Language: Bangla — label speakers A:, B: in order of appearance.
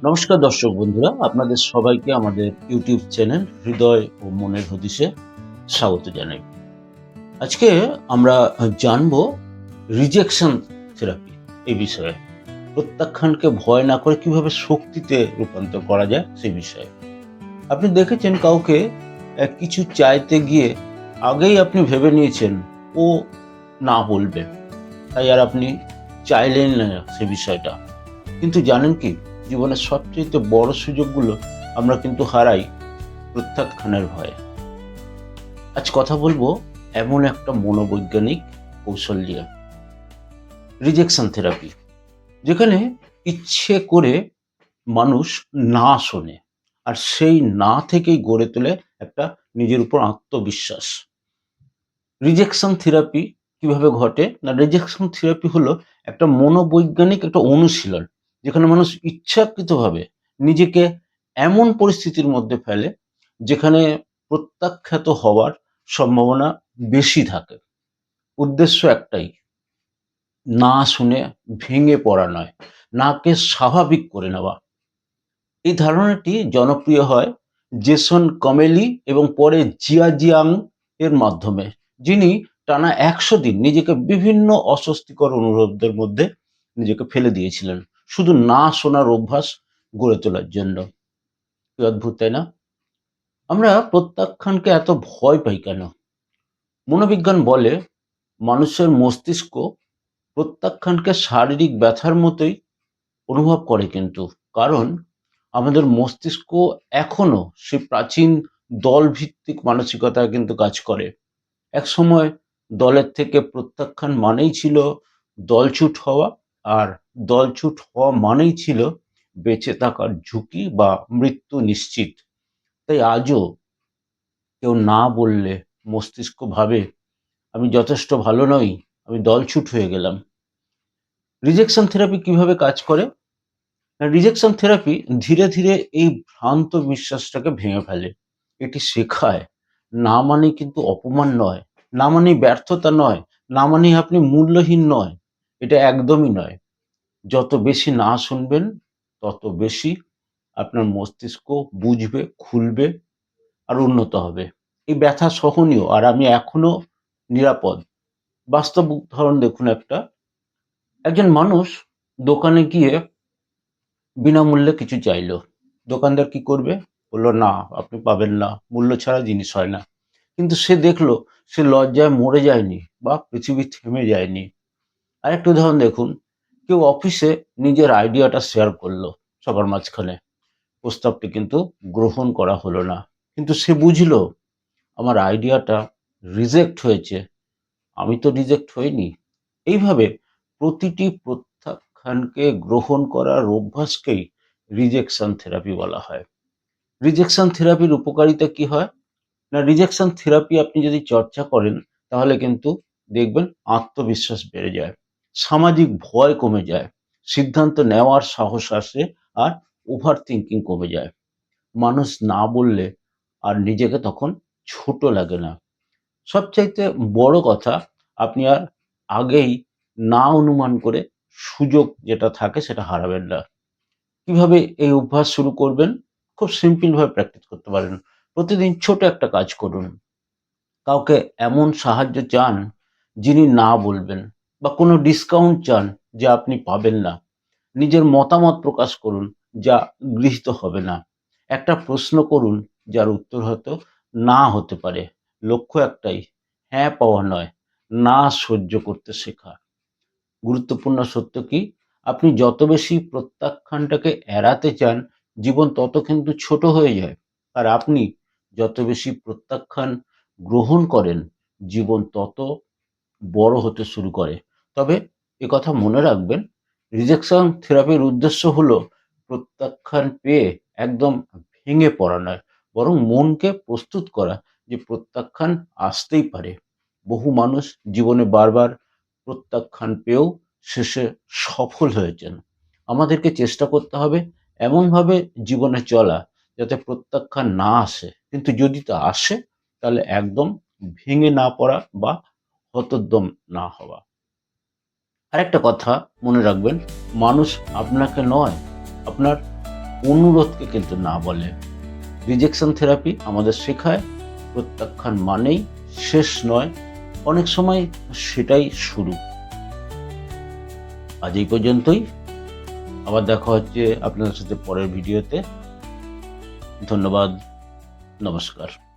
A: নমস্কার দর্শক বন্ধুরা, আপনাদের সবাইকে আমাদের ইউটিউব চ্যানেল হৃদয় ও মনের হদিশে স্বাগত জানাই। আজকে আমরা জানবো রিজেকশন থেরাপি এই বিষয়ে। প্রত্যাখ্যানকে ভয় না করে কিভাবে শক্তিতে রূপান্তর করা যায় সেই বিষয়ে। আপনি দেখেছেন কাউকে কিছু চাইতে গিয়ে আগেই আপনি ভেবে নিয়েছেন ও না বলবে, তাই আর আপনি চাইলেন না সে বিষয়টা। কিন্তু জানেন কি, জীবনের সবচেয়ে বড় সুযোগগুলো আমরা কিন্তু হারাই প্রত্যাখ্যানের ভয়ে। আজ কথা বলবো এমন একটা মনোবৈজ্ঞানিক কৌশল নিয়ে, রিজেকশন থেরাপি, যেখানে ইচ্ছে করে মানুষ না শোনে, আর সেই না থেকেই গড়ে তোলে একটা নিজের উপর আত্মবিশ্বাস। রিজেকশন থেরাপি কিভাবে ঘটে না, রিজেকশন থেরাপি হলো একটা মনোবৈজ্ঞানিক একটা অনুশীলন, যেখানে মানুষ ইচ্ছাকৃতভাবে নিজেকে এমন পরিস্থিতির মধ্যে ফেলে যেখানে প্রত্যাখ্যাত হওয়ার সম্ভাবনা বেশি থাকে। উদ্দেশ্য একটাই, না শুনে ভেঙে পড়া নয়, নাকে স্বাভাবিক করে নেওয়া। এই ধারণাটি জনপ্রিয় হয় জেসন কমেলি এবং পরে জিয়া জিয়াং এর মাধ্যমে, যিনি টানা ১০০ দিন নিজেকে বিভিন্ন অস্বস্তিকর অনুরোধের মধ্যে নিজেকে ফেলে দিয়েছিলেন শুধু না শোনার অভ্যাস গড়ে তোলার জন্য। কি অদ্ভুত, তাই না? আমরা প্রত্যাখ্যানকে এত ভয় পাই কেন? মনোবিজ্ঞান বলে মানুষের মস্তিষ্ক প্রত্যাখ্যানকে শারীরিক ব্যথার মতোই অনুভব করে, কিন্তু কারণ আমাদের মস্তিষ্ক এখনো সেই প্রাচীন দলভিত্তিক মানসিকতায় কিন্তু কাজ করে। একসময় দলের থেকে প্রত্যাখ্যান মানেই ছিল দলছুট হওয়া, আর দলছুট হওয়া মানেই ছিল বেঁচে থাকার ঝুঁকি বা মৃত্যু নিশ্চিত। তাই আজও কেউ না বললে মস্তিষ্ক ভাবে, আমি যথেষ্ট ভালো নই, আমি দলছুট হয়ে গেলাম। রিজেকশন থেরাপি কিভাবে কাজ করে? রিজেকশন থেরাপি ধীরে ধীরে এই ভ্রান্ত বিশ্বাসটাকে ভেঙে ফেলে। এটি শেখায় না মানে কিন্তু অপমান নয়, না মানে ব্যর্থতা নয়, না মানে আপনি মূল্যহীন নয়। এটা একদমই নয়। যত বেশি না শুনবেন তত বেশি আপনার মস্তিষ্ক বুঝবে, খুলবে আর উন্নত হবে। এই ব্যথা সহনীয়, আর আমি এখনো নিরাপদ। বাস্তব উদাহরণ দেখুন একটা, একজন মানুষ দোকানে গিয়ে বিনামূল্যে কিছু চাইলো। দোকানদার কি করবে? বললো, না, আপনি পাবেন না, মূল্য ছাড়া জিনিস হয় না। কিন্তু সে দেখলো সে লজ্জায় মরে যায়নি বা পৃথিবী থেমে যায়নি। আরেকটা উদাহরণ দেখুন, কেউ অফিসে নিজের আইডিয়াটা শেয়ার করলো সবার মাঝখানে। প্রস্তাবটি কিন্তু গ্রহণ করা হলো না, কিন্তু সে বুঝলো আমার আইডিয়াটা রিজেক্ট হয়েছে, আমি তো রিজেক্ট হইনি। এইভাবে প্রতিটি প্রত্যাখ্যানকে গ্রহণ করার অভ্যাসকেই রিজেকশন থেরাপি বলা হয়। রিজেকশন থেরাপির উপকারিতা কি হয়? না, রিজেকশন থেরাপি আপনি যদি চর্চা করেন তাহলে কিন্তু দেখবেন আত্মবিশ্বাস বেড়ে যায়, সামাজিক ভয় কমে যায়, সিদ্ধান্ত নেওয়ার সাহস আসে, আর ওভার থিঙ্কিং কমে যায়। মানুষ না বললে আর নিজেকে তখন ছোট লাগে না। সবচাইতে বড় কথা, আপনি আর আগেই না অনুমান করে সুযোগ যেটা থাকে সেটা হারাবেন না। কিভাবে এই অভ্যাস শুরু করবেন? খুব সিম্পল ভাবে প্র্যাকটিস করতে পারেন। প্রতিদিন ছোট একটা কাজ করুন। কাউকে এমন সাহায্য চান যিনি না বলবেন, বা কোনো ডিসকাউন্ট চান যা আপনি পাবেন না। নিজের মতামত প্রকাশ করুন যা গৃহীত হবে না। একটা প্রশ্ন করুন যার উত্তর হয়তো না হতে পারে। লক্ষ্য একটাই, হ্যাঁ পাওয়া নয়, না সহ্য করতে শেখা। গুরুত্বপূর্ণ সত্য কি, আপনি যত বেশি প্রত্যাখ্যানটাকে এড়াতে চান, জীবন তত কিন্তু ছোট হয়ে যায়। আর আপনি যত বেশি প্রত্যাখ্যান গ্রহণ করেন, জীবন তত বড় হতে শুরু করে। তবে কথা মনে রাখবেন, রিজেকশন থেরাপির উদ্দেশ্য হলো প্রত্যাখ্যান পেয়ে একদম ভেঙে পড়া নয়, বরং মনকে প্রস্তুত করা যে প্রত্যাখ্যান আসতেই পারে। বহু মানুষ জীবনে বারবার প্রত্যাখ্যান পেয়েও শেষে সফল হয়েছেন। আমাদেরকে চেষ্টা করতে হবে এমনভাবে জীবনে চলা যাতে প্রত্যাখ্যান না আসে, কিন্তু যদি তা আসে তাহলে একদম ভেঙে না পড়া বা হতোদ্যম না হওয়া। আরেকটা কথা মনে রাখবেন, মানুষ আপনাকে নয়, আপনার অনুরোধকে কিন্তু না বলে। রিজেকশন থেরাপি আমাদের শেখায় প্রত্যাখ্যান মানেই শেষ নয়, অনেক সময় সেটাই শুরু। আজ এই পর্যন্তই, আবার দেখা হচ্ছে আপনাদের সাথে পরের ভিডিওতে। ধন্যবাদ, নমস্কার।